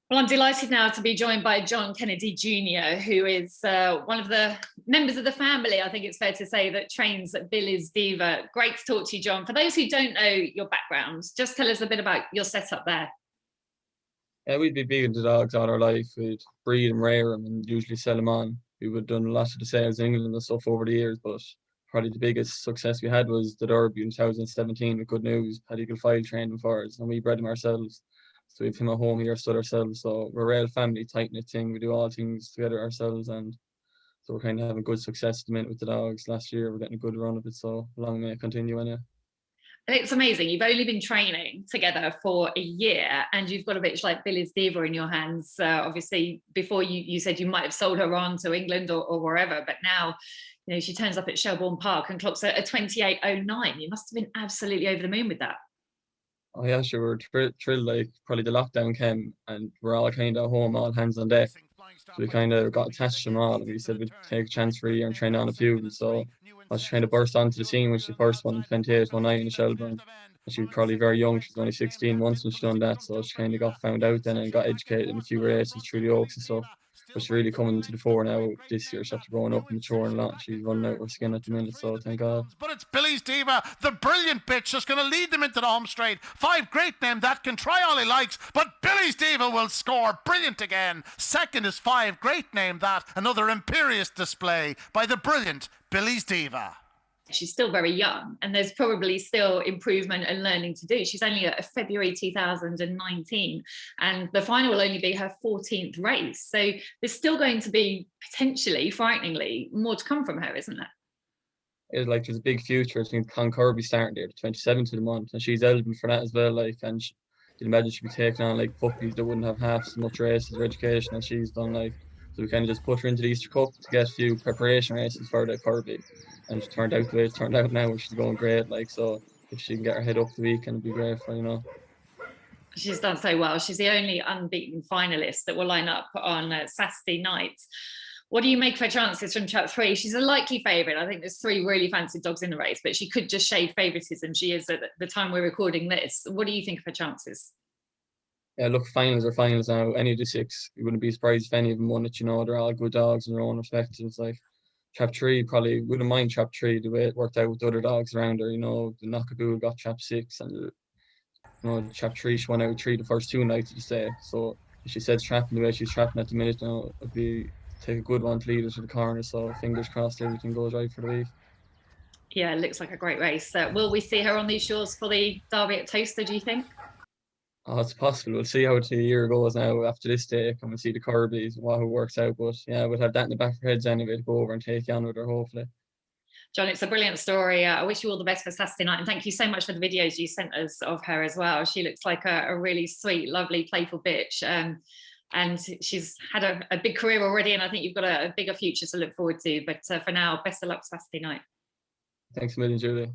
Well, I'm delighted now to be joined by John Kennedy Jr., who is one of the members of the family, I think it's fair to say, that trains at Billy's Diva. Great to talk to you, John. For those who don't know your background, just tell us a bit about your setup there. Yeah, we'd be big into dogs all our life. We'd breed them, rear them, and usually sell them on. We would have done a lot of the sales in England and stuff over the years, but probably the biggest success we had was the Derby in 2017 with Good News. Paddy Gilfoyle trained them for us, and we bred them ourselves. So we have him at home here, stood ourselves. So we're a real family, tight knit thing. We do all things together ourselves, and so we're kind of having good success at the minute with the dogs. Last year, we're getting a good run of it, so long may it continue, anyway. And it's amazing. You've only been training together for a year and you've got a bitch like Billy's Diva in your hands. Obviously, before you said you might have sold her on to England or wherever, but now, she turns up at Shelbourne Park and clocks a 28.09. You must have been absolutely over the moon with that. Oh yeah, sure. We're thrilled. Like probably the lockdown came, and we're all kind of home, all hands on deck. So we kind of got attached to them all, and we said we'd take a chance for a year and train on a few. And so I was kind of burst onto the scene when she first won in 28 one night in Shelbourne. And she was probably very young. She was only 16 months when she done that. So she kind of got found out then and got educated in a few races through the Oaks and stuff. But she's really coming to the fore now this year. She's after growing up and maturing a lot. She's running out her skin at the minute, so thank God. But it's Billy's Diva, the brilliant bitch, that's going to lead them into the home straight. 5 great name that, can try all he likes, but Billy's Diva will score brilliant again. Second is 5 great name that, another imperious display by the brilliant Billy's Diva. She's still very young and there's probably still improvement and learning to do. She's only at February 2019 and the final will only be her 14th race. So there's still going to be potentially, frighteningly, more to come from her, isn't there? It's like there's a big future. I think Con Kirby starting there, the 27th of the month, and she's eligible for that as well. Like, and you'd imagine she'd be taking on like puppies that wouldn't have half as much races or education as she's done. Like, so we kind of just put her into the Easter Cup to get a few preparation races for the Kirby. And she turned out the way it's turned out now, where she's going great. Like, so if she can get her head up the weekend, it'd be great for. She's done so well. She's the only unbeaten finalist that will line up on Saturday night. What do you make of her chances from Chat 3? She's a likely favourite. I think there's 3 really fancy dogs in the race, but she could just shade favouritism. She is at the time we're recording this. What do you think of her chances? Yeah, look, finals are finals now. Any of the 6, you wouldn't be surprised if any of them won it. They're all good dogs in their own respect. It's like Trap 3 probably wouldn't mind Trap 3 the way it worked out with the other dogs around her. The Knockaboo got Trap 6 and Trap 3 she won out with 3 the first 2 nights of the stay. So if she said trapping the way she's trapping at the minute now, it'd be take a good one to lead her to the corner. So fingers crossed everything goes right for the week. Yeah, it looks like a great race. Will we see her on these shores for the Derby at Toaster, do you think? Oh, it's possible. We'll see how the year goes now after this day. Come and see the Kirbys, what it works out. But yeah, we'll have that in the back of our heads anyway to go over and take you on with her, hopefully. John, it's a brilliant story. I wish you all the best for Saturday night. And thank you so much for the videos you sent us of her as well. She looks like a really sweet, lovely, playful bitch. And she's had a big career already. And I think you've got a bigger future to look forward to. But for now, best of luck for Saturday night. Thanks a million, Julie.